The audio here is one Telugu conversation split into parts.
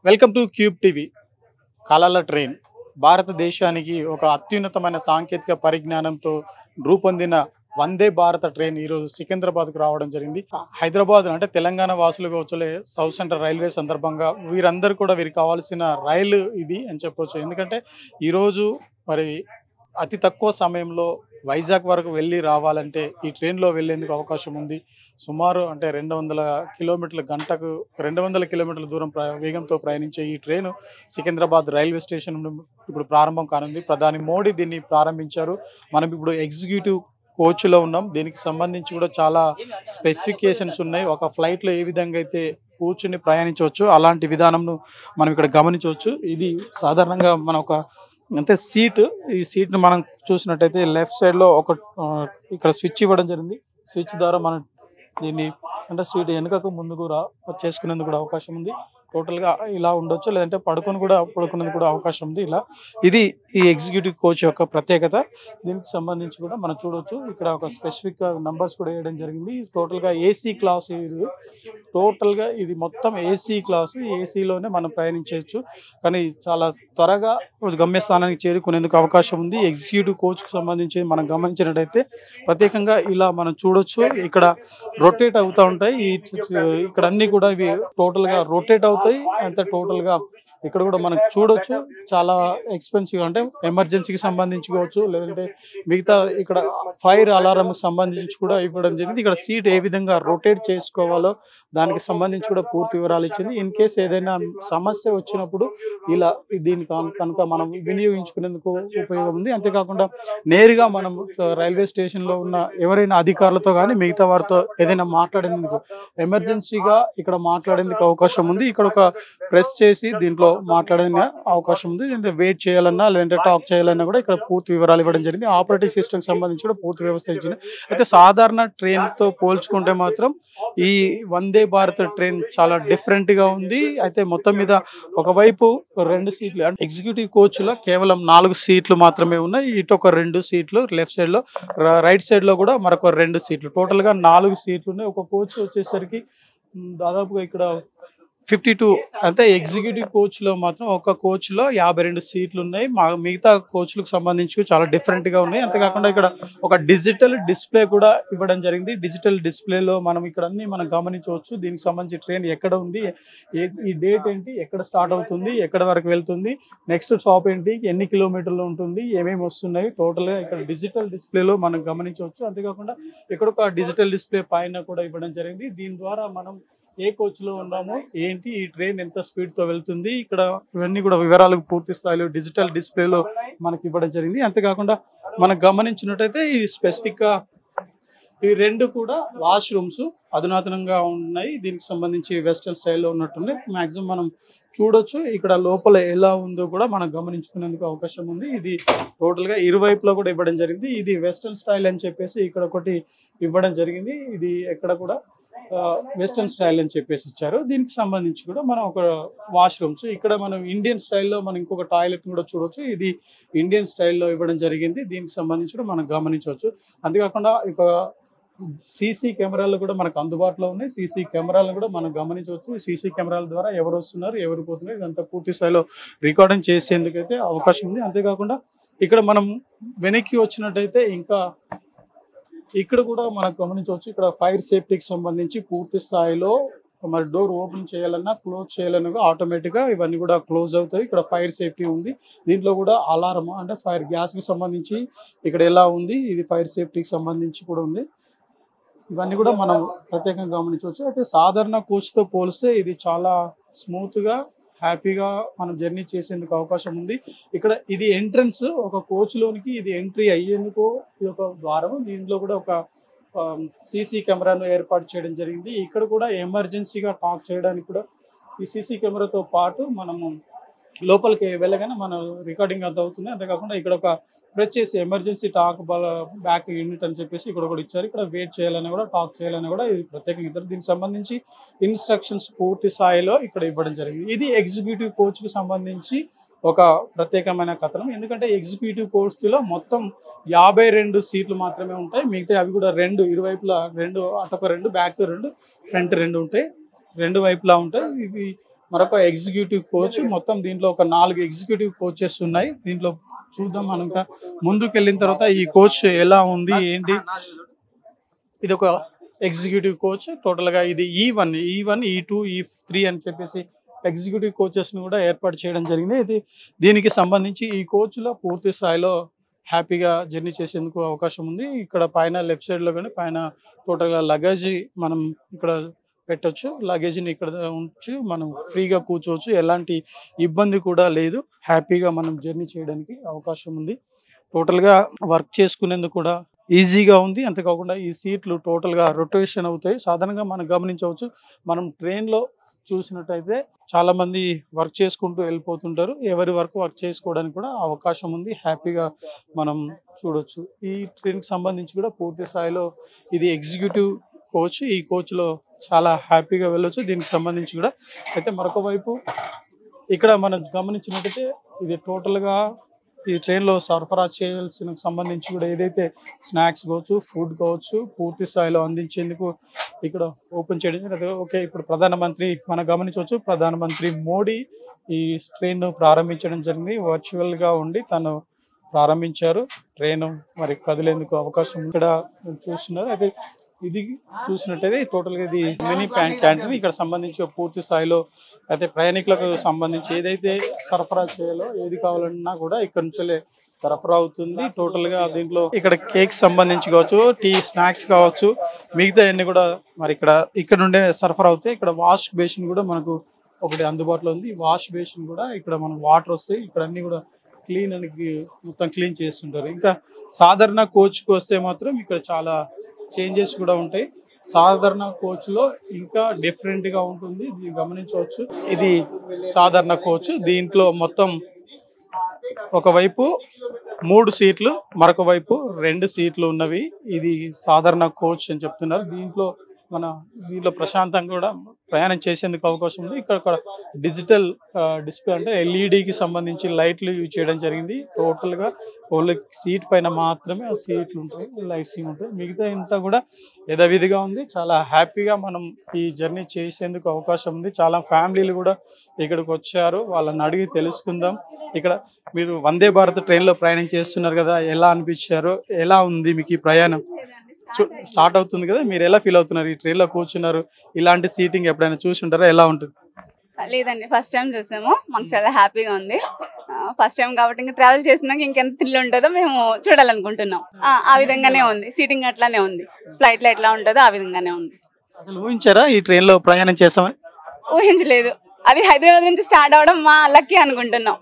Welcome to cube TV. కలల ట్రైన్ భారతదేశానికి ఒక అత్యున్నతమైన సాంకేతిక పరిజ్ఞానంతో రూపొందిన వందే భారత ట్రైన్ ఈరోజు సికింద్రాబాద్కు రావడం జరిగింది. హైదరాబాద్ అంటే తెలంగాణ వాసులుగా వచ్చే సౌత్ సెంట్రల్ రైల్వే సందర్భంగా వీరందరూ కూడా వీరికి కావాల్సిన రైలు ఇది అని చెప్పొచ్చు. ఎందుకంటే ఈరోజు మరి అతి తక్కువ సమయంలో వైజాగ్ వరకు వెళ్ళి రావాలంటే ఈ ట్రైన్లో వెళ్ళేందుకు అవకాశం ఉంది. సుమారు అంటే 200 కిలోమీటర్ల గంటకు 200 కిలోమీటర్ల దూరం వేగంతో ప్రయాణించే ఈ ట్రైన్ సికింద్రాబాద్ రైల్వే స్టేషన్ నుండి ఇప్పుడు ప్రారంభం కానుంది. ప్రధాని మోడీ దీన్ని ప్రారంభించారు. మనం ఇప్పుడు ఎగ్జిక్యూటివ్ కోచ్లో ఉన్నాం. దీనికి సంబంధించి కూడా చాలా స్పెసిఫికేషన్స్ ఉన్నాయి. ఒక ఫ్లైట్లో ఏ విధంగా అయితే కూర్చుని ప్రయాణించవచ్చు అలాంటి విధానంను మనం ఇక్కడ గమనించవచ్చు. ఇది సాధారణంగా మన ఒక అంటే ఈ సీట్ను మనం చూసినట్టయితే లెఫ్ట్ సైడ్లో ఒక ఇక్కడ స్విచ్ ఇవ్వడం జరిగింది. స్విచ్ ద్వారా మనం దీన్ని అంటే సీట్ వెనుకకు ముందుకు చేసుకునేందుకు కూడా అవకాశం ఉంది. టోటల్గా ఇలా ఉండొచ్చు, లేదంటే పడుకునేందుకు కూడా అవకాశం ఉంది. ఇది ఈ ఎగ్జిక్యూటివ్ కోచ్ యొక్క ప్రత్యేకత. దీనికి సంబంధించి కూడా మనం చూడవచ్చు. ఇక్కడ ఒక స్పెసిఫిక్ నంబర్స్ కూడా వేయడం జరిగింది. టోటల్గా ఏసీ క్లాస్ ఇది మొత్తం ఏసీ క్లాస్. ఏసీలోనే మనం ప్రయాణించవచ్చు, కానీ చాలా త్వరగా గమ్యస్థానానికి చేరుకునేందుకు అవకాశం ఉంది. ఎగ్జిక్యూటివ్ కోచ్కి సంబంధించి మనం గమనించినట్టయితే ప్రత్యేకంగా ఇలా మనం చూడొచ్చు. ఇక్కడ రొటేట్ అవుతూ ఉంటాయి. ఇక్కడ అన్ని కూడా ఇవి టోటల్గా రొటేట్ అవుతాయి. అంతే టోటల్గా ఇక్కడ కూడా మనం చూడొచ్చు. చాలా ఎక్స్పెన్సివ్, అంటే ఎమర్జెన్సీకి సంబంధించి కావచ్చు, లేదంటే మిగతా ఇక్కడ ఫైర్ అలారంకి సంబంధించి కూడా ఇవ్వడం జరిగింది. ఇక్కడ సీట్ ఏ విధంగా రొటేట్ చేసుకోవాలో దానికి సంబంధించి కూడా పూర్తి వివరాలు ఇచ్చింది. ఇన్ కేస్ ఏదైనా సమస్య వచ్చినప్పుడు ఇలా దీన్ని కనుక మనం వినియోగించుకునేందుకు ఉపయోగం ఉంది. అంతేకాకుండా నేరుగా మనం రైల్వే స్టేషన్లో ఉన్న ఎవరైనా అధికారులతో కానీ మిగతా వారితో ఏదైనా మాట్లాడేందుకు ఎమర్జెన్సీగా ఇక్కడ మాట్లాడేందుకు అవకాశం ఉంది. ఇక్కడ ఒక ప్రెస్ చేసి దీంట్లో మాట్లాడే అవకాశం ఉంది. వెయిట్ చేయాలన్నా లేదంటే టాక్ చేయాలన్నా కూడా ఇక్కడ పూర్తి వివరాలు ఇవ్వడం జరిగింది. ఆపరేటింగ్ సిస్టమ్ సంబంధించి కూడా పూర్తి వ్యవస్థ ఇచ్చింది. అయితే సాధారణ ట్రైన్తో పోల్చుకుంటే మాత్రం ఈ వందే భారత్ ట్రైన్ చాలా డిఫరెంట్ గా ఉంది. అయితే మొత్తం మీద ఒకవైపు 2 సీట్లు, అంటే ఎగ్జిక్యూటివ్ కోచ్ లో కేవలం 4 సీట్లు మాత్రమే ఉన్నాయి. ఇటు ఒక 2 సీట్లు లెఫ్ట్ సైడ్ లో, రైట్ సైడ్ లో కూడా మరొక 2 సీట్లు, టోటల్ గా 4 సీట్లు ఉన్నాయి. ఒక కోచ్ వచ్చేసరికి దాదాపుగా ఇక్కడ 52, అంటే ఎగ్జిక్యూటివ్ కోచ్ లో మాత్రం ఒక కోచ్ లో 52 సీట్లు ఉన్నాయి. మిగతా కోచ్లకు సంబంధించి చాలా డిఫరెంట్ గా ఉన్నాయి. అంతేకాకుండా ఇక్కడ ఒక డిజిటల్ డిస్ప్లే కూడా ఇవ్వడం జరిగింది. డిజిటల్ డిస్ప్లేలో మనం ఇక్కడ అన్ని మనం గమనించవచ్చు. దీనికి సంబంధించి ట్రైన్ ఎక్కడ ఉంది, ఈ డేట్ ఏంటి, ఎక్కడ స్టార్ట్ అవుతుంది, ఎక్కడ వరకు వెళ్తుంది, నెక్స్ట్ స్టాప్ ఏంటి, ఎన్ని కిలోమీటర్లు ఉంటుంది, ఏమేమి వస్తున్నాయి, టోటల్ గా ఇక్కడ డిజిటల్ డిస్ప్లేలో మనం గమనించవచ్చు. అంతేకాకుండా ఇక్కడ ఒక డిజిటల్ డిస్ప్లే పైన కూడా ఇవ్వడం జరిగింది. దీని ద్వారా మనం ఏ కోచ్ లో ఉన్నామో ఏంటి, ఈ ట్రైన్ ఎంత స్పీడ్ తో వెళ్తుంది, ఇక్కడ ఇవన్నీ కూడా వివరాలకు పూర్తి స్థాయిలో డిజిటల్ డిస్ప్లేలో మనకి ఇవ్వడం జరిగింది. అంతేకాకుండా మనం గమనించినట్టయితే ఈ స్పెసిఫిక్ గా ఈ 2 కూడా వాష్రూమ్స్ అధునాతనంగా ఉన్నాయి. దీనికి సంబంధించి వెస్టర్న్ స్టైల్లో ఉన్నట్టుంది. మాక్సిమం మనం చూడొచ్చు. ఇక్కడ లోపల ఎలా ఉందో కూడా మనం గమనించుకునేందుకు అవకాశం ఉంది. ఇది టోటల్ గా ఇరువైపులా కూడా ఇవ్వడం జరిగింది. ఇది వెస్టర్న్ స్టైల్ అని చెప్పేసి ఇక్కడ ఒకటి ఇవ్వడం జరిగింది. ఇది ఎక్కడ కూడా వెస్టర్న్ స్టైల్ అని చెప్పేసి ఇచ్చారు. దీనికి సంబంధించి కూడా మనం ఒక వాష్రూమ్స్, ఇక్కడ మనం ఇండియన్ స్టైల్లో మనం ఇంకొక టాయిలెట్ కూడా చూడొచ్చు. ఇది ఇండియన్ స్టైల్లో ఇవ్వడం జరిగింది. దీనికి సంబంధించి కూడా మనం గమనించవచ్చు. అంతేకాకుండా ఇక సీసీ కెమెరాలు కూడా మనకు అందుబాటులో ఉన్నాయి. సీసీ కెమెరాలను కూడా మనం గమనించవచ్చు. సీసీ కెమెరాల ద్వారా ఎవరు వస్తున్నారు, ఎవరు పోతున్నారు, ఇదంతా పూర్తి స్థాయిలో రికార్డింగ్ చేసేందుకైతే అవకాశం ఉంది. అంతేకాకుండా ఇక్కడ మనం వెనక్కి వచ్చినట్టయితే ఇంకా ఇక్కడ కూడా మనం గమనించవచ్చు. ఇక్కడ ఫైర్ సేఫ్టీకి సంబంధించి పూర్తి స్థాయిలో మరి డోర్ ఓపెన్ చేయాలన్నా క్లోజ్ చేయాలన్నా ఆటోమేటిక్గా ఇవన్నీ కూడా క్లోజ్ అవుతాయి. ఇక్కడ ఫైర్ సేఫ్టీ ఉంది. దీంట్లో కూడా అలారం, అంటే ఫైర్ గ్యాస్కి సంబంధించి ఇక్కడ ఎలా ఉంది, ఇది ఫైర్ సేఫ్టీకి సంబంధించి కూడా ఉంది. ఇవన్నీ కూడా మనం ప్రత్యేకంగా గమనించవచ్చు. అయితే సాధారణ కోచ్తో పోలిస్తే ఇది చాలా స్మూత్గా హ్యాపీగా మనం జర్నీ చేసేందుకు అవకాశం ఉంది. ఇక్కడ ఇది ఎంట్రన్స్, ఒక కోచ్లోనికి ఇది ఎంట్రీ అయ్యేందుకు ఇది ఒక ద్వారం. దీంట్లో కూడా ఒక సీసీ కెమెరాను ఏర్పాటు చేయడం జరిగింది. ఇక్కడ కూడా ఎమర్జెన్సీగా టాక్ చేయడానికి కూడా ఈ సీసీ కెమెరాతో పాటు మనము లోపలికి వెళ్ళగానే మన రికార్డింగ్ అంత అవుతుంది. అంతేకాకుండా ఇక్కడ ఒక ప్రెస్ చేసి ఎమర్జెన్సీ టాక్ బ్యాక్ యూనిట్ అని చెప్పేసి ఇక్కడ కూడా ఇచ్చారు. ఇక్కడ వెయిట్ చేయాలని కూడా, టాక్ చేయాలని కూడా ఇది ప్రత్యేకంగా ఇద్దరు. దీనికి సంబంధించి ఇన్స్ట్రక్షన్స్ పూర్తి స్థాయిలో ఇక్కడ ఇవ్వడం జరిగింది. ఇది ఎగ్జిక్యూటివ్ కోచ్కి సంబంధించి ఒక ప్రత్యేకమైన కథనం. ఎందుకంటే ఎగ్జిక్యూటివ్ కోచ్లో మొత్తం 52 సీట్లు మాత్రమే ఉంటాయి. మిగతా అవి కూడా 2 ఇరువైపులా 2, అటొక 2, బ్యాక్ 2, ఫ్రంట్ 2 ఉంటాయి. 2 వైపులా ఉంటాయి. ఇవి మరొక ఎగ్జిక్యూటివ్ కోచ్. మొత్తం దీంట్లో ఒక 4 ఎగ్జిక్యూటివ్ కోచెస్ ఉన్నాయి. దీంట్లో చూద్దాం మనం ఇంకా ముందుకు వెళ్ళిన తర్వాత ఈ కోచ్ ఎలా ఉంది ఏంటి. ఇది ఒక ఎగ్జిక్యూటివ్ కోచ్. టోటల్ గా ఇది E1 E2 E3 అని చెప్పేసి ఎగ్జిక్యూటివ్ కోచెస్ ను కూడా ఏర్పాటు చేయడం జరిగింది. ఇది దీనికి సంబంధించి ఈ కోచ్ లో పూర్తి స్థాయిలో హ్యాపీగా జర్నీ చేసేందుకు అవకాశం ఉంది. ఇక్కడ పైన లెఫ్ట్ సైడ్ లో కానీ పైన టోటల్ గా లగేజ్ మనం ఇక్కడ పెట్టొచ్చు. లగేజ్ ని ఇక్కడ ఉంచి మనం ఫ్రీగా కూర్చోవచ్చు. ఎలాంటి ఇబ్బంది కూడా లేదు. హ్యాపీగా మనం జర్నీ చేయడానికి అవకాశం ఉంది. టోటల్ గా వర్క్ చేసుకునేందుకు కూడా ఈజీగా ఉంది. అంతేకాకుండా ఈ సీట్లు టోటల్ గా రొటేషన్ అవుతాయి. సాధారణంగా మనం గమనించవచ్చు, మనం ట్రైన్ లో చూసినట్టయితే చాలా మంది వర్క్ చేసుకుంటూ వెళ్ళిపోతుంటారు. ఎవరి వర్క్ చేసుకోవడానికి కూడా అవకాశం ఉంది. హ్యాపీగా మనం చూడొచ్చు. ఈ ట్రైన్ కి సంబంధించి కూడా పూర్తి స్థాయిలో ఇది ఎగ్జిక్యూటివ్ కోచ్. ఈ కోచ్ లో చాలా హ్యాపీగా వెళ్ళొచ్చు. దీనికి సంబంధించి కూడా అయితే మరొక వైపు ఇక్కడ మనం గమనించినట్టయితే ఇది టోటల్ గా ఈ ట్రైన్ లో సరఫరా చేయాల్సిన సంబంధించి కూడా ఏదైతే స్నాక్స్ కావచ్చు, ఫుడ్ కావచ్చు, పూర్తి స్థాయిలో అందించేందుకు ఇక్కడ ఓపెన్ చేయడం. ఓకే, ఇప్పుడు ప్రధానమంత్రి మనం గమనించవచ్చు, ప్రధానమంత్రి మోడీ ఈ ట్రైన్ ను ప్రారంభించడం జరిగింది. వర్చువల్ గా ఉండి తను ప్రారంభించారు. ట్రైన్ మరి కదిలేందుకు అవకాశం ఇక్కడ చూస్తున్నారు. అయితే ఇది చూసినట్టయితే టోటల్ గా ఇది మినీ క్యాంటీన్. ఇక్కడ సంబంధించి పూర్తి స్థాయిలో అయితే ప్రయాణికులకు సంబంధించి ఏదైతే సరఫరా చేయాలో ఏది కావాలన్నా కూడా ఇక్కడ నుంచే సరఫరా అవుతుంది. టోటల్ గా దీంట్లో ఇక్కడ కేక్స్ సంబంధించి కావచ్చు, టీ స్నాక్స్ కావచ్చు, మిగతా అన్ని కూడా మరి ఇక్కడ నుండే సరఫరా అవుతాయి. ఇక్కడ వాష్ బేసిన్ కూడా మనకు ఒకటి అందుబాటులో ఉంది. వాష్ బేసిన్ కూడా ఇక్కడ మనం వాటర్ వస్తాయి. ఇక్కడ అన్ని కూడా క్లీన్ అని మొత్తం క్లీన్ చేస్తుంటారు. ఇంకా సాధారణ కోచ్కి వస్తే మాత్రం ఇక్కడ చాలా చేంజెస్ కూడా ఉంటాయి. సాధారణ కోచ్ లో ఇంకా డిఫరెంట్ గా ఉంటుంది. ఇది గమనించవచ్చు. ఇది సాధారణ కోచ్. దీంట్లో మొత్తం ఒకవైపు 3 సీట్లు, మరొక వైపు 2 సీట్లు ఉన్నవి. ఇది సాధారణ కోచ్ అని చెప్తున్నారు. దీంట్లో ప్రశాంతంగా కూడా ప్రయాణం చేసేందుకు అవకాశం ఉంది. ఇక్కడ డిజిటల్ డిస్ప్లే అంటే ఎల్ఈడికి సంబంధించి లైట్లు యూజ్ చేయడం జరిగింది. టోటల్ గా ఓన్లీ సీట్ పైన మాత్రమే ఆ సీట్లు ఉంటాయి, లైట్స్ ఉంటాయి. మిగతా ఇంతా కూడా యథావిధిగా ఉంది. చాలా హ్యాపీగా మనం ఈ జర్నీ చేసేందుకు అవకాశం ఉంది. చాలా ఫ్యామిలీలు కూడా ఇక్కడికి వచ్చారు. వాళ్ళని అడిగి తెలుసుకుందాం. ఇక్కడ మీరు వందే భారత్ ట్రైన్ లో ప్రయాణం చేస్తున్నారు కదా, ఎలా అనిపించారు? ఎలా ఉంది మీకు ఈ ప్రయాణం? స్టార్ట్ అవుతుంది కదా, మీరు ఎలా ఫీల్ అవుతున్నారు? ఈ ట్రైన్ లో కూర్చున్నారు, ఇలాంటి సీటింగ్ ఎప్పుడైనా చూసి ఉంటారా? ఎలా ఉంటుంది? లేదండి, ఫస్ట్ టైం చూసాము. మాకు చాలా హ్యాపీగా ఉంది. ఫస్ట్ టైం కాబట్టి ఇంకా ట్రావెల్ చేసినాక ఇంకెంత థ్రిల్ ఉంటుందో మేము చూడాలనుకుంటున్నాం. ఆ విధంగానే ఉంది. సీటింగ్ అట్లానే ఉంది. ఫ్లైట్ లో ఎట్లా ఉంటుందో ఆ విధంగానే ఉంది. అసలు ఊహించారా ఈ ట్రైన్ లో ప్రయాణం చేస్తామని? ఊహించలేదు. అది హైదరాబాద్ నుంచి స్టార్ట్ అవడం మా లక్కీ అనుకుంటున్నాం.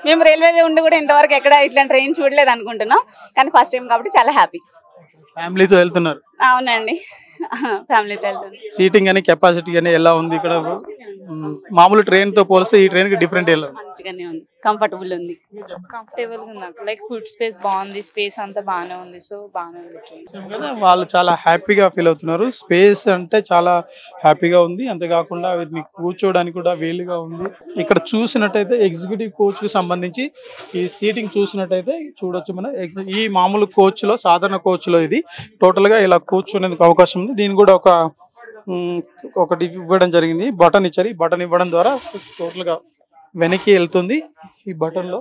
మేము రైల్వేలో ఉండి కూడా ఇంతవరకు ఎక్కడ ఇట్లా ట్రైన్ చూడలేదు అనుకుంటున్నాం. కానీ ఫస్ట్ టైం కాబట్టి చాలా హ్యాపీ. ఫ్యామిలీతో వెళ్తున్నారు? అవునండి, ఫ్యామిలీతో వెళ్తున్నాం. సీటింగ్ అని కెపాసిటీ అని ఎలా ఉంది? ఇక్కడ మామూలు ట్రైన్ తో పోలిస్తే ఈ ట్రైన్ కి డిఫరెంట్ ఎలా? మంచిగానే ఉంది, కంఫర్టబుల్ ఉంది. కంఫర్టబుల్ గా నాకు లైక్ ఫుడ్ స్పేస్ బాగుంది, స్పేస్ అంతా బాగానే ఉంది. సో బాగానే ఉంది కదా. వాళ్ళు చాలా హ్యాపీగా ఫీల్ అవుతున్నారు. స్పేస్ అంటే చాలా హ్యాపీగా ఉంది. అంతేకాకుండా వీటిని కూర్చోవడానికి కూడా వీలుగా ఉంది. ఇక్కడ చూసినట్టయితే ఎగ్జిక్యూటివ్ కోచ్ కి సంబంధించి ఈ సీటింగ్ చూసినట్టయితే చూడొచ్చు మనం. ఈ మామూలు కోచ్ లో, సాధారణ కోచ్ లో ఇది టోటల్ గా ఇలా కూర్చునేందుకు అవకాశం ఉంది. దీని కూడా ఒకటి ఇవ్వడం జరిగింది, బటన్ ఇచ్చారు. ఈ బటన్ ఇవ్వడం ద్వారా టోటల్ గా వెనక్కి వెళ్తుంది ఈ బటన్ లో.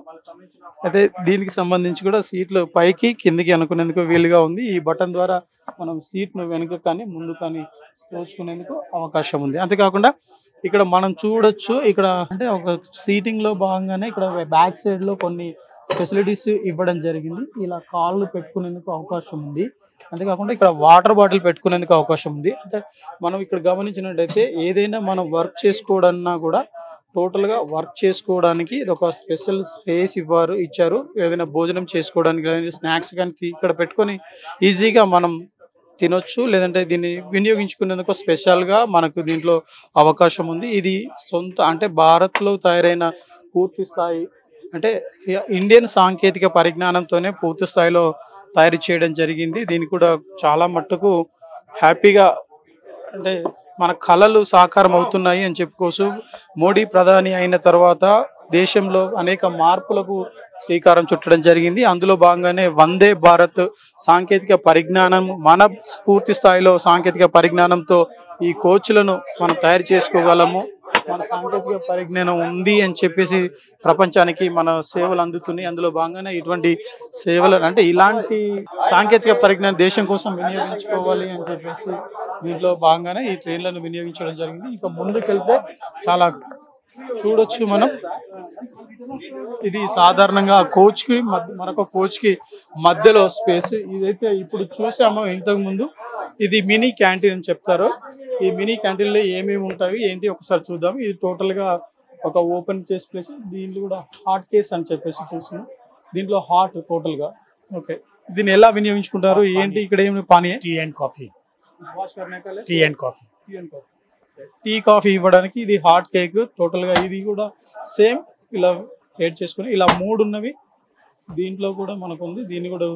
అయితే దీనికి సంబంధించి కూడా సీట్లు పైకి కిందికి అనుకునేందుకు వీలుగా ఉంది. ఈ బటన్ ద్వారా మనం సీట్ ను వెనుక కానీ ముందు కానీ తోచుకునేందుకు అవకాశం ఉంది. అంతేకాకుండా ఇక్కడ మనం చూడొచ్చు, ఇక్కడ అంటే ఒక సీటింగ్ లో భాగంగానే ఇక్కడ బ్యాక్ సైడ్ లో కొన్ని ఫెసిలిటీస్ ఇవ్వడం జరిగింది. ఇలా కాళ్ళు పెట్టుకునేందుకు అవకాశం ఉంది. అంతేకాకుండా ఇక్కడ వాటర్ బాటిల్ పెట్టుకునేందుకు అవకాశం ఉంది. అంటే మనం ఇక్కడ గమనించినట్టయితే ఏదైనా మనం వర్క్ చేసుకోవడన్నా కూడా టోటల్ గా వర్క్ చేసుకోవడానికి ఇది ఒక స్పెషల్ స్పేస్ ఇచ్చారు. ఏదైనా భోజనం చేసుకోవడానికి కానీ స్నాక్స్ కానీ ఇక్కడ పెట్టుకొని ఈజీగా మనం తినొచ్చు. లేదంటే దీన్ని వినియోగించుకునేందుకు స్పెషల్ గా మనకు దీంట్లో అవకాశం ఉంది. ఇది అంటే భారత్ లో తయారైన పూర్తి స్థాయి అంటే ఇండియన్ సాంకేతిక పరిజ్ఞానంతోనే పూర్తి స్థాయిలో తయారు చేయడం జరిగింది. దీనికి కూడా చాలా మట్టుకు హ్యాపీగా అంటే మన కళలు సాకారం అవుతున్నాయి అని చెప్పుకోవచ్చు. మోడీ ప్రధాని అయిన తర్వాత దేశంలో అనేక మార్పులకు శ్రీకారం చుట్టడం జరిగింది. అందులో భాగంగానే వందే భారత్ సాంకేతిక పరిజ్ఞానం, మన పూర్తి స్థాయిలో సాంకేతిక పరిజ్ఞానంతో ఈ కోచ్లను మనం తయారు చేసుకోగలము. మన సాంకేతిక పరిజ్ఞానం ఉంది అని చెప్పేసి ప్రపంచానికి మన సేవలు అందుతున్నాయి. అందులో భాగంగానే ఇటువంటి సేవలు అంటే ఇలాంటి సాంకేతిక పరిజ్ఞానం దేశం కోసం వినియోగించుకోవాలి అని చెప్పేసి దీంట్లో భాగంగానే ఈ ట్రైన్లను వినియోగించడం జరిగింది. ఇక ముందుకెళ్తే చాలా చూడొచ్చు మనం. ఇది సాధారణంగా కోచ్ కి మరొక కోచ్ కి మధ్యలో స్పేస్. ఇదైతే ఇప్పుడు చూసామో ఇంతకు ముందు ఇది మినీ క్యాంటీన్ అని చెప్తారు. ఈ మినీ క్యాంటీన్ లో ఏమేమి ఉంటాయి ఏంటి ఒకసారి చూద్దాం. ఇది టోటల్ గా ఒక ఓపెన్ చేసి ప్లేస్. దీంట్లో కూడా హాట్ కేస్ అని చెప్పేసి చూస్తున్నాం. దీంట్లో హాట్ టోటల్ గా. ఓకే, దీన్ని ఎలా వినియోగించుకుంటారు ఏంటి? ఇక్కడ ఏమి పానీ tea and coffee tea and coffee tea coffee ఇవ్వడానికి ఇది హాట్ కేక్ టోటల్ గా. ఇది కూడా సేమ్ ఇలా యాడ్ చేసుకుని ఇలా 3 ఉన్నవి దీంట్లో కూడా మనకు ఉంది. దీన్ని కూడా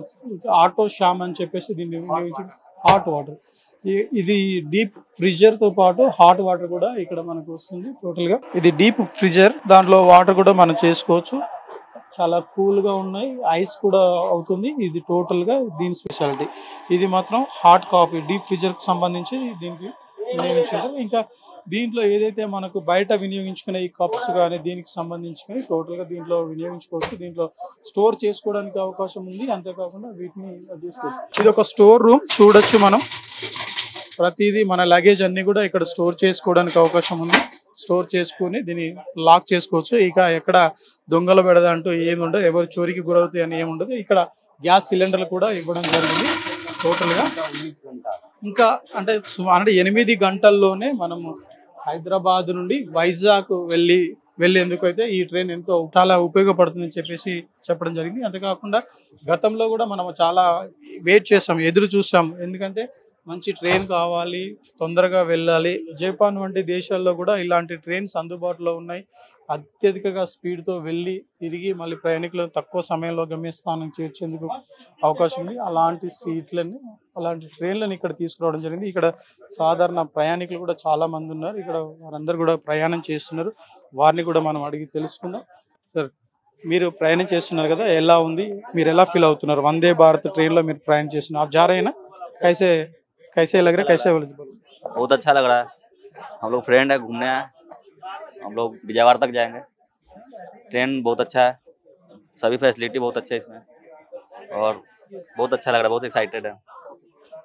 ఆటో షామ్ అని చెప్పేసి దీన్ని వినియోగించి హాట్ వాటర్. ఇది డీప్ ఫ్రిజర్ తో పాటు హాట్ వాటర్ కూడా ఇక్కడ మనకు వస్తుంది. టోటల్ గా ఇది డీప్ ఫ్రిజర్, దాంట్లో వాటర్ కూడా మనం చేసుకోవచ్చు. చాలా కూల్ గా ఉన్నాయి, ఐస్ కూడా అవుతుంది. ఇది టోటల్ గా దీని స్పెషాలిటీ. ఇది మాత్రం హాట్ కాఫీ డీప్ ఫ్రిజర్ కి సంబంధించి దీనికి వినియోగించుకుంటాం. ఇంకా దీంట్లో ఏదైతే మనకు బయట వినియోగించుకునే ఈ కప్స్ కానీ దీనికి సంబంధించుకొని టోటల్ గా దీంట్లో వినియోగించుకోవచ్చు. దీంట్లో స్టోర్ చేసుకోవడానికి అవకాశం ఉంది. అంతేకాకుండా వీటిని చేసుకోవచ్చు. ఇది ఒక స్టోర్ రూమ్ చూడొచ్చు మనం. ప్రతిదీ మన లగేజ్ అన్ని కూడా ఇక్కడ స్టోర్ చేసుకోవడానికి అవకాశం ఉంది. స్టోర్ చేసుకుని దీన్ని లాక్ చేసుకోవచ్చు. ఇక ఎక్కడ దొంగల బెడద అంటూ ఏమి ఉండదు, ఎవరు చోరీకి గురవుతాయి అని ఏమి ఉండదు. ఇక్కడ గ్యాస్ సిలిండర్లు కూడా ఇవ్వడం జరిగింది టోటల్ గా. ఇంకా అంటే 8 గంటల్లోనే మనము హైదరాబాద్ నుండి వైజాగ్ వెళ్ళేందుకు అయితే ఈ ట్రైన్ ఎంతో చాలా ఉపయోగపడుతుందని చెప్పేసి చెప్పడం జరిగింది. అంతేకాకుండా గతంలో కూడా మనం చాలా వెయిట్ చేస్తాం, ఎదురు చూస్తాం. ఎందుకంటే మంచి ట్రైన్ కావాలి, తొందరగా వెళ్ళాలి. జపాన్ వంటి దేశాల్లో కూడా ఇలాంటి ట్రైన్స్ అందుబాటులో ఉన్నాయి. అత్యధికంగా స్పీడ్తో వెళ్ళి తిరిగి మళ్ళీ ప్రయాణికులను తక్కువ సమయంలో గమ్యస్థానం చేర్చేందుకు అవకాశం ఉంది. అలాంటి ట్రైన్లను ఇక్కడ తీసుకురావడం జరిగింది. ఇక్కడ సాధారణ ప్రయాణికులు కూడా చాలా మంది ఉన్నారు. ఇక్కడ వారందరూ కూడా ప్రయాణం చేస్తున్నారు. వారిని కూడా మనం అడిగి తెలుసుకుందాం. సార్, మీరు ప్రయాణం చేస్తున్నారు కదా, ఎలా ఉంది? మీరు ఎలా ఫీల్ అవుతున్నారు? వందే భారత్ ట్రైన్లో మీరు ప్రయాణం చేస్తున్నారు. आप जा रहे हैं ना? कैसे लग रहा है? कैसे? बहुत अच्छा लग रहा है. हम लोग फ्रेंड है, घूमने आए. हम लोग विजयवाड़ा तक जाएंगे. ट्रेन बहुत अच्छा है, सभी फैसिलिटी बहुत अच्छे है इसमें और बहुत अच्छा लग रहा है. बहुत एक्साइटेड है.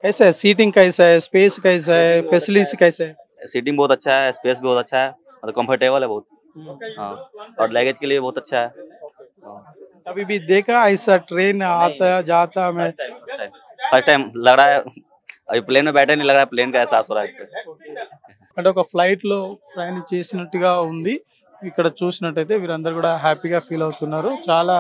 कैसा है? सीटिंग कैसा है? स्पेस कैसा है? फैसिलिटी कैसा है? सीटिंग बहुत अच्छा है, स्पेस भी बहुत अच्छा है, मतलब कंफर्टेबल है बहुत. हाँ, और लगेज के लिए बहुत अच्छा है. अभी भी देखा ऐसा ट्रेन आता जाता? मैं फर्स्ट टाइम लग रहा है. अभी प्लेन में बैठे नहीं, लग रहा है प्लेन का एहसास हो रहा है इस पे. అంటే ఒక ఫ్లైట్ లో ప్రయాణం చేసినట్టుగా ఉంది. ఇక్కడ చూసినట్టయితే వీరందరూ కూడా హ్యాపీగా ఫీల్ అవుతున్నారు. చాలా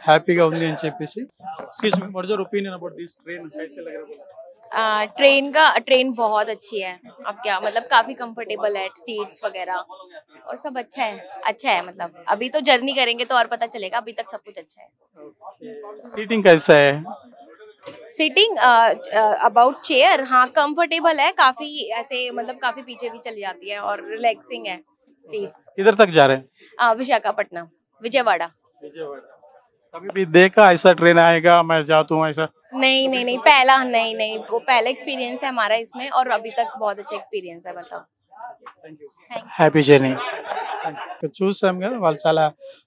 హ్యాపీగా ఉంది అని చెప్పేసి. Excuse me, what is your opinion about this train? कैसे लग रहा है? ट्रेन बहुत अच्छी है. अब क्या मतलब काफी कंफर्टेबल है, सीट्स वगैरह और सब अच्छा है. मतलब अभी तो जर्नी करेंगे तो और पता चलेगा. अभी तक सब कुछ अच्छा है. सीटिंग कैसा है? सीटिंग अबाउट चेयर, हाँ कंफर्टेबल है काफी. ऐसे मतलब काफी पीछे भी चली जाती है और रिलैक्सिंग है सीट्स. किधर तक जा रहे हैं? विशाखापट्टनम, विजयवाड़ा. कभी भी देखा ऐसा ट्रेन आएगा मैं जाता हूँ ऐसा? नहीं पहला नहीं वो पहला एक्सपीरियंस है हमारा इसमें और अभी तक बहुत अच्छा एक्सपीरियंस है. मतलब హ్యాపీ జర్నీ. చూసాం కదా, వాళ్ళు చాలా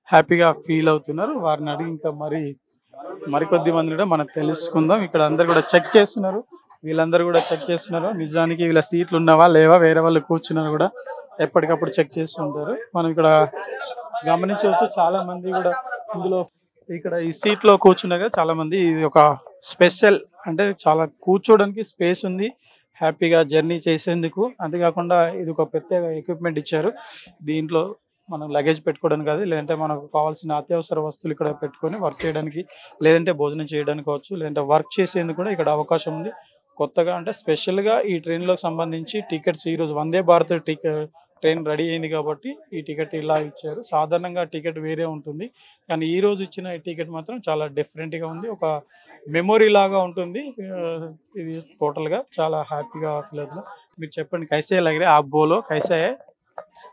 హ్యాపీగా ఫీల్ అవుతున్నారు. వారిని అడిగి ఇంకా మరికొద్ది మంది కూడా మనం తెలుసుకుందాం. ఇక్కడ అందరు కూడా చెక్ చేస్తున్నారు. వీళ్ళందరూ కూడా చెక్ చేస్తున్నారు. నిజానికి వీళ్ళ సీట్లు ఉన్నావా లేవా, వేరే వాళ్ళు కూర్చున్నారు కూడా ఎప్పటికప్పుడు చెక్ చేస్తుంటారు. మనం ఇక్కడ గమనించవచ్చు చాలా మంది కూడా ఇందులో ఇక్కడ ఈ సీట్ లో కూర్చున్నారు కదా చాలా మంది. ఇది ఒక స్పెషల్ అంటే చాలా కూర్చోడానికి స్పేస్ ఉంది హ్యాపీగా జర్నీ చేసేందుకు. అంతేకాకుండా ఇది ఒక ప్రత్యేక ఎక్విప్మెంట్ ఇచ్చారు. దీంట్లో మనం లగేజ్ పెట్టుకోవడానికి కాదు, లేదంటే మనకు కావాల్సిన అత్యవసర వస్తువులు ఇక్కడ పెట్టుకొని వర్క్ చేయడానికి, లేదంటే భోజనం చేయడానికి కావచ్చు, లేదంటే వర్క్ చేసేందుకు కూడా ఇక్కడ అవకాశం ఉంది. కొత్తగా అంటే స్పెషల్గా ఈ ట్రైన్లోకి సంబంధించి టికెట్స్ ఈరోజు వందే భారత్ ట్రైన్ రెడీ అయింది కాబట్టి ఈ టికెట్ ఇలా ఇచ్చారు. సాధారణంగా టికెట్ వేరే ఉంటుంది, కానీ ఈ రోజు ఇచ్చిన ఈ టికెట్ మాత్రం చాలా డిఫరెంట్గా ఉంది. ఒక మెమొరీ లాగా ఉంటుంది. ఇది టోటల్గా చాలా హ్యాపీగా ఫీల్ అవుతుంది. మీరు చెప్పండి, కైసే లగ్ రే ఆప్ బోలో, కైసే?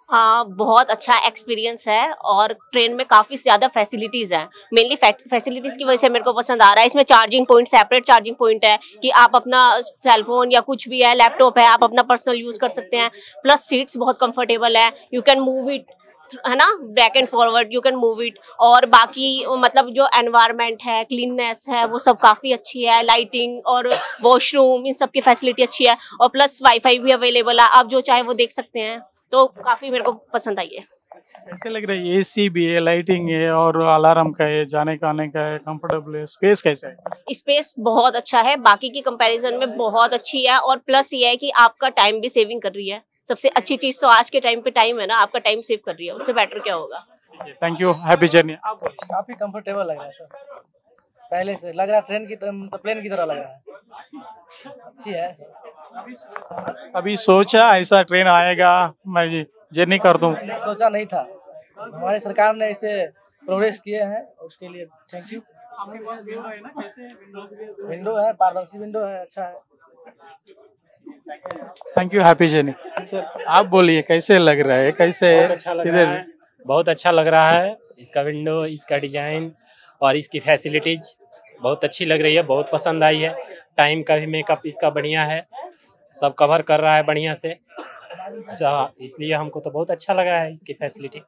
बहुत अच्छा एक्सपीरियंस है और ट्रेन में काफ़ी ज़्यादा फैसिलिटीज़ हैं। मेनली फैसिलिटीज़ की वजह से मेरे को पसंद आ रहा है। इसमें charging point, separate charging point है कि आप अपना सेलफोन या कुछ भी है, लैपटॉप है, आप अपना पर्सनल यूज़ कर सकते हैं। प्लस सीट्स बहुत कंफर्टेबल है, यू कैन मूव इट, है ना, back and forward you can move it. और बाकी मतलब जो एनवायरनमेंट है, क्लीननेस है, वो सब काफ़ी अच्छी है। लाइटिंग और वॉशरूम, इन सब की फैसिलिटी अच्छी है और प्लस वाईफाई भी अवेलेबल है, आप जो चाहे वो देख सकते हैं। तो काफ़ी मेरे को पसंद आई है। कैसे लग रहा है? एसी भी है, लाइटिंग है और अलार्म का है, जाने का आने का है, कंफर्टेबल है, स्पेस कैसा है? स्पेस बहुत अच्छा है, बाकी की कंपैरिजन में बहुत अच्छी है और प्लस ये है कि आपका टाइम भी सेविंग कर रही है। सबसे अच्छी चीज तो आज के टाइम पे टाइम है ना, आपका टाइम सेव कर रही है, उससे बेटर क्या होगा। Thank you, happy journey. आप बोलिए। काफी कंफर्टेबल लग रहा है सर, पहले से लग रहा है ट्रेन की तो प्लेन की तरह लग रहा है, अच्छी है सर। अभी सोचा ऐसा ट्रेन आएगा, मैं जर्नी कर दूं? सोचा नहीं था, हमारे सरकार ने इसे प्रोग्रेस किए हैं, उसके लिए थैंक यू। विंडो है, पारदर्शी विंडो है, अच्छा है। Thank you, happy journey. Sir आप बोलिए, कैसे लग रहा है? कैसे बहुत अच्छा लग रहा इधर? है, बहुत अच्छा लग रहा है। इसका विंडो, इसका डिजाइन और इसकी फैसिलिटीज बहुत अच्छी लग रही है, बहुत पसंद आई है। टाइम का भी मेकअप इसका बढ़िया है, सब कवर कर रहा है बढ़िया से। अच्छा, इसलिए हमको तो बहुत अच्छा लगा है इसकी फैसिलिटी।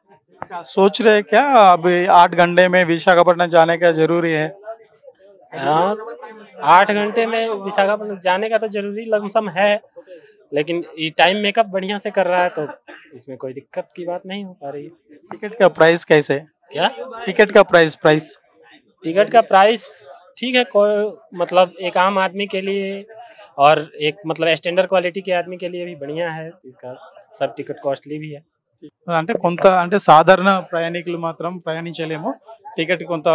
क्या सोच रहे हैं क्या अब 8 घंटे में विशाखापट्टनम जाने का जरूरी है? हाँ, 8 घंटे में विशाखापट्टनम जाने का तो जरूरी लमसम है, लेकिन ये टाइम मेकअप बढ़िया से कर रहा है तो इसमें कोई दिक्कत की बात नहीं हो पा रही है। टिकट का प्राइस कैसे है? क्या टिकट का प्राइस टिकट का प्राइस ठीक है, कोई मतलब एक आम आदमी के लिए और एक मतलब स्टैंडर्ड क्वालिटी के आदमी के लिए भी बढ़िया है। इसका सब टिकट कॉस्टली भी है। అంటే కొంత అంటే సాధారణ ప్రయాణికులు మాత్రం ప్రయాణించలేము, టికెట్ కొంత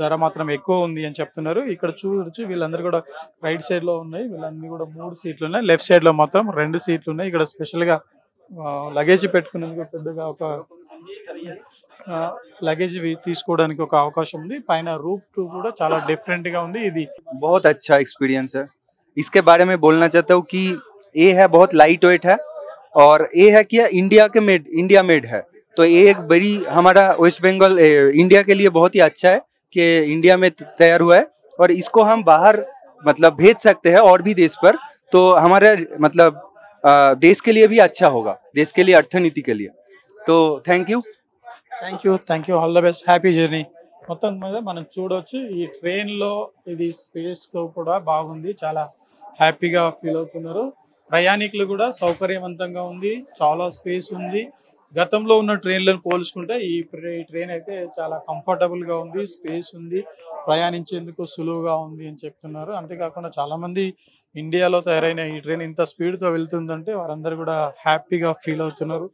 ధర మాత్రం ఎక్కువ ఉంది అని చెప్తున్నారు. ఇక్కడ చూడొచ్చు, వీళ్ళందరూ కూడా రైట్ సైడ్ లో ఉన్నాయి, వీళ్ళన్నీ కూడా 3 సీట్లు ఉన్నాయి. లెఫ్ట్ సైడ్ లో మాత్రం 2 సీట్లు ఉన్నాయి. ఇక్కడ స్పెషల్ గా లగేజ్ పెట్టుకునేందుకు పెద్దగా ఒక లగేజ్ తీసుకోవడానికి ఒక అవకాశం ఉంది. పైన రూట్ కూడా చాలా డిఫరెంట్ గా ఉంది. ఇది बहुत अच्छा एक्सपीरियंस है। इसके बारे में बोलना चाहता हूँ कि ये है बहुत लाइट वेट है और ये है कि इंडिया मेड है। तो ये एक बड़ी हमारा वेस्ट बंगाल इंडिया के लिए बहुत ही अच्छा है कि इंडिया में तैयार हुआ है और इसको हम बाहर मतलब भेज सकते हैं और भी देश पर। तो हमारे मतलब देश के लिए भी अच्छा होगा, देश के लिए, अर्थनीति के लिए। तो thank you, thank you, all the best, happy journey. మొత్తం మీద మనం చూడొచ్చు, ఈ ట్రైన్ లో ఇది స్పేస్ కూడా బాగుంది, చాలా హ్యాపీగా ఫీల్ అవుతున్నారు. ప్రయాణికులు కూడా సౌకర్యవంతంగా ఉంది, చాలా స్పేస్ ఉంది. గతంలో ఉన్న ట్రైన్లను పోల్చుకుంటే ఈ ట్రైన్ అయితే చాలా కంఫర్టబుల్ గా ఉంది, స్పేస్ ఉంది, ప్రయాణించేందుకు సులువుగా ఉంది అని చెప్తున్నారు. అంతేకాకుండా చాలా మంది ఇండియాలో తయారైన ఈ ట్రైన్ ఇంత స్పీడ్ తో వెళ్తుందంటే వారందరూ కూడా హ్యాపీగా ఫీల్ అవుతున్నారు.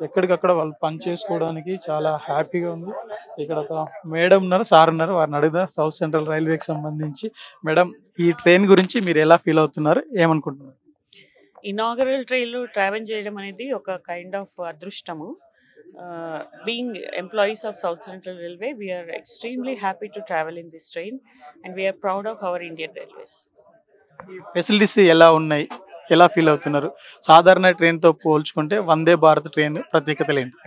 ఎక్కడికక్కడ వాళ్ళు పని చేసుకోవడానికి చాలా హ్యాపీగా ఉంది. ఇక్కడ ఒక మేడం ఉన్నారు, సార్ ఉన్నారు, వారిని అడుగుదా సౌత్ సెంట్రల్ రైల్వేకి సంబంధించి. మేడం, ఈ ట్రైన్ గురించి మీరు ఎలా ఫీల్ అవుతున్నారు, ఏమనుకుంటున్నారు? ఇనాగరల్ ట్రైన్లో ట్రావెల్ చేయడం అనేది ఒక కైండ్ ఆఫ్ అదృష్టము. Being employees of south central railway, we're extremely happy to travel in this train and we're proud of our Indian railways. Facilities ఎలా ఉన్నాయి, ఎలా ఫీల్ అవుతున్నారు? సాధారణ ట్రైన్ తో పోల్చుకుంటే వందే భారత్ ట్రైన్ ప్రత్యేకతలు ఏంటి?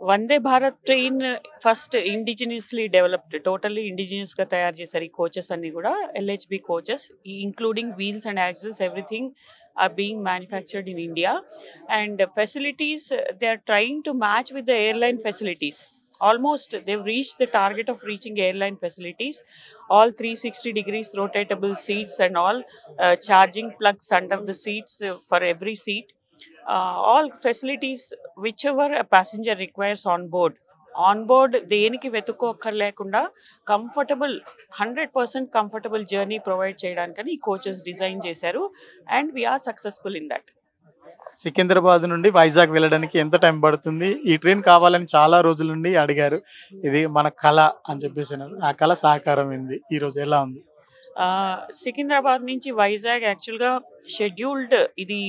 Vande Bharat train first indigenously developed, totally ఇండిజినియస్గా తయారు చేశారు ఈ కోచెస్ అన్ని కూడా. LHB coaches including wheels and axles, everything are being manufactured in India, and facilities they are trying to match with the airline facilities. Almost they've reached the target of reaching airline facilities. All 360 degrees rotatable seats and all charging plugs under the seats for every seat. All facilities whichever a passenger requires on board దేనికి వెతుక్కోక్కర్లేకుండా కంఫర్టబుల్ 100% కంఫర్టబుల్ జర్నీ ప్రొవైడ్ చేయడానికని ఈ కోచెస్ డిజైన్ చేశారు and we're successful in that. Secunderabad నుండి వైజాగ్ వెళ్ళడానికి ఎంత టైం పడుతుంది? ఈ ట్రైన్ కావాలని చాలా రోజుల నుండి అడిగారు. ఇది మన కళ అని చెప్పేసి ఆ కళ సాకారం అయింది. ఈ రోజు ఎలా ఉంది? సికింద్రాబాద్ నుంచి వైజాగ్ యాక్చువల్గా షెడ్యూల్డ్, ఇది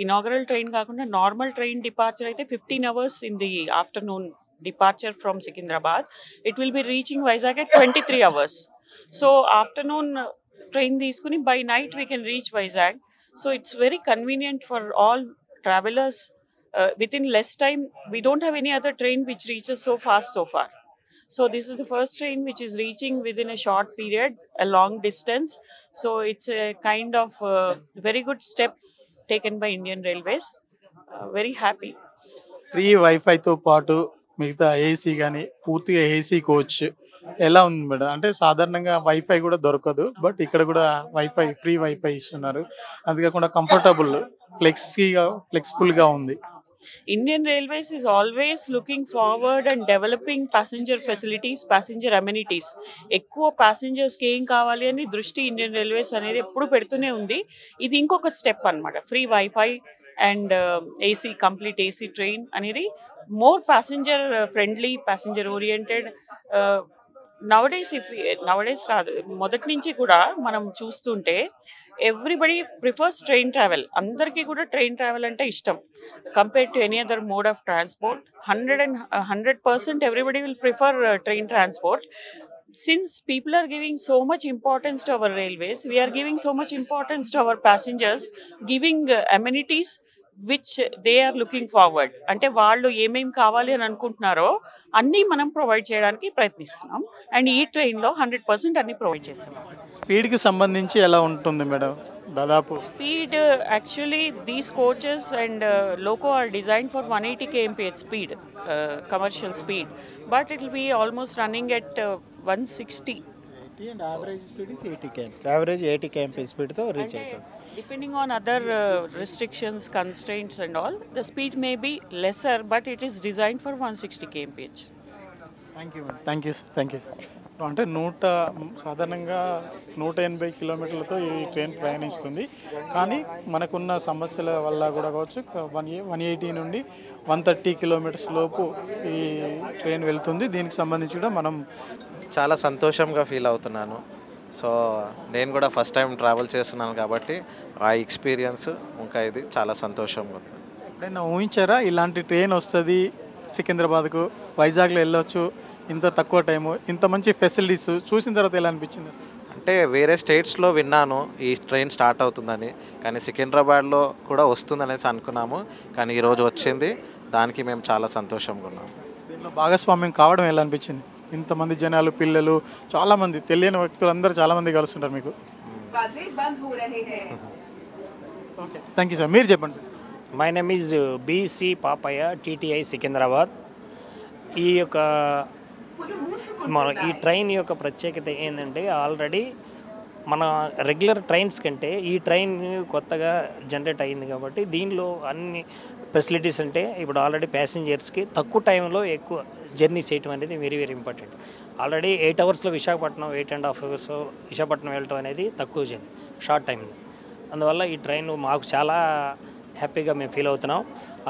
ఇనాగరల్ ట్రైన్ కాకుండా నార్మల్ ట్రైన్ డిపార్చర్ అయితే 15 hours in the afternoon departure from Secunderabad. It will be reaching Vizag at 23 hours. So afternoon train తీసుకుని by night we can reach Vizag. So it's very convenient for all travelers within less time. We don't have any other train which reaches so fast so far. So this is the first train which is reaching within a short period, a long distance. So it's a kind of very good step taken by Indian Railways. Very happy. Free వైఫైతో పాటు మిగతా ఏసీ కానీ పూర్తిగా ఏసీ కోచ్ ఎలా ఉంది మేడం? అంటే సాధారణంగా వైఫై కూడా దొరకదు, బట్ ఇక్కడ కూడా వైఫై ఫ్రీ వైఫై ఇస్తున్నారు. అంతేకాకుండా కంఫర్టబుల్ ఫ్లెక్సిబుల్గా ఉంది. Indian Railways is always looking forward and developing passenger facilities, passenger amenities. ఎక్కువ passengers కి ఏం కావాలి అని దృష్టి ఇండియన్ రైల్వేస్ అనేది ఎప్పుడు పెడుతూనే ఉంది. ఇది ఇంకొక స్టెప్ అన్నమాట. Free wifi and AC, complete AC train అనేది more passenger friendly, passenger oriented. Nowadays కాదు, మొదటి నుంచి కూడా మనం చూస్తుంటే ఎవ్రీబడి ప్రిఫర్స్ ట్రైన్ ట్రావెల్. అందరికీ కూడా ట్రైన్ ట్రావెల్ అంటే ఇష్టం compared to any other mode of transport. 100% everybody will prefer train transport. Since people are giving so much importance to our railways, we are giving so much importance to our passengers, giving amenities which they are looking forward. అంటే వాళ్ళు ఏమేమి కావాలి అని అనుకుంటున్నారో అన్నీ మనం ప్రొవైడ్ చేయడానికి ప్రయత్నిస్తున్నాం. అండ్ ఈ ట్రైన్లో 100% అన్ని ప్రొవైడ్ చేస్తున్నాం. స్పీడ్కి సంబంధించి ఎలా ఉంటుంది మేడం? దాదాపు speed actually these coaches and loco are design for 180 kmph speed, commercial speed, but it will be almost running at 160. and average speed is 80 km. Average 80 km speed to reach అవుతుంది. Depending on other restrictions, constraints and all, the speed may be lesser, but it is designed for 160 kmph. Thank you sir. అంటే సాధారణంగా 180 కిలోమీటర్లతో ఈ ట్రైన్ ప్రయాణిస్తుంది. కానీ మనకున్న సమస్యల వల్ల కూడా కావచ్చు 180 నుండి 130 కిలోమీటర్స్ లోపు ఈ ట్రైన్ వెళ్తుంది. దీనికి సంబంధించి కూడా మనం చాలా సంతోషంగా ఫీల్ అవుతున్నాను. సో నేను కూడా ఫస్ట్ టైం ట్రావెల్ చేస్తున్నాను కాబట్టి ఆ ఎక్స్పీరియన్స్ ఇంకా ఇది చాలా సంతోషంగా ఉంది. ఎప్పుడైనా ఊహించారా ఇలాంటి ట్రైన్ వస్తుంది సికింద్రాబాద్కు, వైజాగ్లో వెళ్ళొచ్చు, ఇంత తక్కువ టైము, ఇంత మంచి ఫెసిలిటీస్ చూసిన తర్వాత ఎలా అనిపించింది? అంటే వేరే స్టేట్స్లో విన్నాను ఈ ట్రైన్ స్టార్ట్ అవుతుందని, కానీ సికింద్రాబాద్లో కూడా వస్తుందనేసి అనుకున్నాము. కానీ ఈరోజు వచ్చింది, దానికి మేము చాలా సంతోషంగా ఉన్నాము. దీనిలో భాగస్వామ్యం కావడం ఎలా అనిపించింది? ఇంతమంది జనాలు, పిల్లలు, చాలామంది తెలియని వ్యక్తులు అందరూ చాలామంది కలుస్తుంటారు మీకు. Okay, thank you sir. మీరు చెప్పండి. My name is B C Papayya, TTI Secunderabad. ఈ యొక్క ఈ ట్రైన్ యొక్క ప్రత్యేకత ఏంటంటే ఆల్రెడీ మన రెగ్యులర్ ట్రైన్స్ కంటే ఈ ట్రైన్ కొత్తగా జనరేట్ అయ్యింది కాబట్టి దీనిలో అన్ని ఫెసిలిటీస్ అంటే ఇప్పుడు ఆల్రెడీ ప్యాసింజర్స్కి తక్కువ టైంలో ఎక్కువ జర్నీ చేయటం అనేది వెరీ వెరీ ఇంపార్టెంట్. ఆల్రెడీ 8 అవర్స్లో విశాఖపట్నం, 8.5 అవర్స్ విశాఖపట్నం వెళ్ళటం అనేది తక్కువ జర్నీ, షార్ట్ టైంలో. అందువల్ల ఈ ట్రైన్ మాకు చాలా హ్యాపీగా మేము ఫీల్ అవుతున్నాం.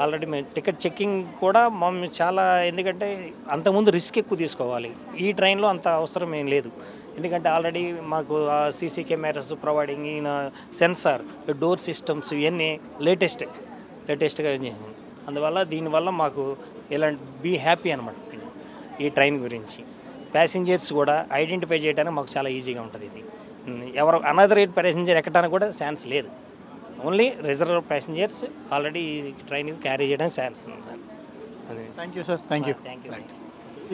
ఆల్రెడీ మేము టికెట్ చెక్కింగ్ కూడా మేము చాలా, ఎందుకంటే అంతకుముందు రిస్క్ ఎక్కువ తీసుకోవాలి, ఈ ట్రైన్లో అంత అవసరం ఏం లేదు. ఎందుకంటే ఆల్రెడీ మాకు CC cameras providing, sensor, door systems ఇవన్నీ లేటెస్ట్గా చేసింది. అందువల్ల దీనివల్ల మాకు ఇలాంటి బీ హ్యాపీ అనమాట ఈ ట్రైన్ గురించి. ప్యాసింజర్స్ కూడా ఐడెంటిఫై చేయడానికి మాకు చాలా ఈజీగా ఉంటుంది. ఇది ఎవరు అనదర్ ప్యాసింజర్ ఎక్కడానికి కూడా ఛాన్స్ లేదు. Only reserve passengers already train carry చేయడానికి ఛాన్స్ ఉంది. Thank you sir. Thank you.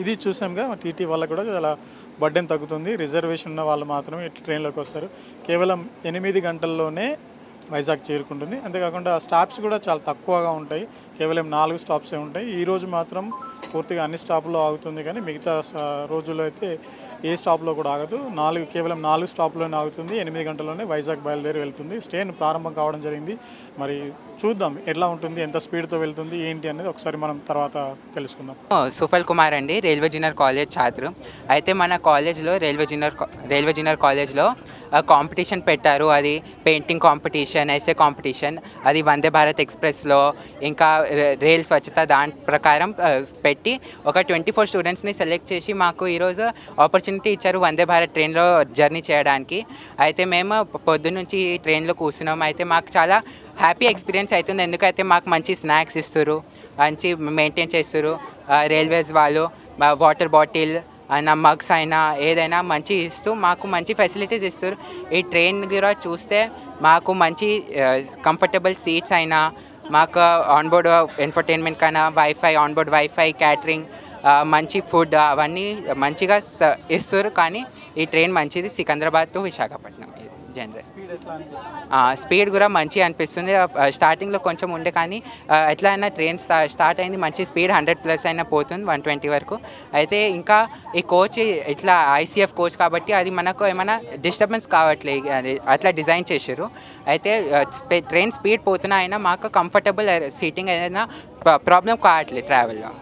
ఇది చూసాంగా టీటీ వాళ్ళకు కూడా చాలా బర్డెన్ తగ్గుతుంది. రిజర్వేషన్ ఉన్న వాళ్ళు మాత్రమే ఇట్లా ట్రైన్లోకి వస్తారు. కేవలం 8 గంటల్లోనే వైజాగ్ చేరుకుంటుంది. అంతేకాకుండా స్టాప్స్ కూడా చాలా తక్కువగా ఉంటాయి, కేవలం 4 స్టాప్సే ఉంటాయి. ఈరోజు మాత్రం పూర్తిగా అన్ని స్టాప్లో ఆగుతుంది, కానీ మిగతా రోజుల్లో అయితే ఏ స్టాప్లో కూడా ఆగదు. కేవలం 4 స్టాప్లోనే ఆగుతుంది. 8 గంటల్లోనే వైజాగ్ బయలుదేరి వెళ్తుంది. ట్రైన్ ప్రారంభం కావడం జరిగింది. మరి చూద్దాం ఎట్లా ఉంటుంది, ఎంత స్పీడ్తో వెళ్తుంది ఏంటి అనేది ఒకసారి మనం తర్వాత తెలుసుకుందాం. సుఫల్ కుమార్ అండి, రైల్వే జూనియర్ కాలేజ్ ఛాత్రు. అయితే మన కాలేజ్లో రైల్వే జూనియర్ కాలేజ్లో కాంపిటీషన్ పెట్టారు. అది పెయింటింగ్ కాంపిటీషన్, ఎస్ఏ కాంపిటీషన్. అది వందే భారత్ ఎక్స్ప్రెస్లో ఇంకా రైల్ స్వచ్ఛత దాని ప్రకారం పెట్టి ఒక 24 స్టూడెంట్స్ని సెలెక్ట్ చేసి మాకు ఈరోజు ఆపర్చునిటీ ఇచ్చారు వందే భారత్ ట్రైన్లో జర్నీ చేయడానికి. అయితే మేము పొద్దున్నుంచి ఈ ట్రైన్లో కూర్చున్నాం. అయితే మాకు చాలా హ్యాపీ ఎక్స్పీరియన్స్ అవుతుంది. ఎందుకైతే మాకు మంచి స్నాక్స్ ఇస్తారు, మంచి మెయింటైన్ చేస్తారు రైల్వేస్ వాళ్ళు. వాటర్ బాటిల్ అయినా, మగ్స్ అయినా, ఏదైనా మంచి ఇస్తూ మాకు మంచి ఫెసిలిటీస్ ఇస్తారు. ఈ ట్రైన్ కూడా చూస్తే మాకు మంచి కంఫర్టబుల్ సీట్స్ అయినా, మాకు ఆన్బోర్డ్ ఎంటర్టైన్మెంట్ కన్నా వైఫై ఆన్బోర్డ్ వైఫై క్యాటరింగ్ మంచి ఫుడ్ అవన్నీ మంచిగా ఇస్తారు. కానీ ఈ ట్రైన్ మంచిది Secunderabad to Visakhapatnam general. Speed కూడా మంచిగా అనిపిస్తుంది. స్టార్టింగ్లో కొంచెం ఉండే కానీ ఎట్లా అయినా ట్రైన్ స్టార్ట్ అయింది మంచి స్పీడ్ 100+ అయినా పోతుంది 120 వరకు. అయితే ఇంకా ఈ కోచ్ ఇట్లా ICF కోచ్ కాబట్టి అది మనకు ఏమైనా డిస్టర్బెన్స్ కావట్లేదు అట్లా డిజైన్ చేశారు. అయితే ట్రైన్ స్పీడ్ పోతున్నా అయినా మాకు కంఫర్టబుల్ సీటింగ్ ఏదైనా ప్రాబ్లం కావట్లేదు ట్రావెల్లో.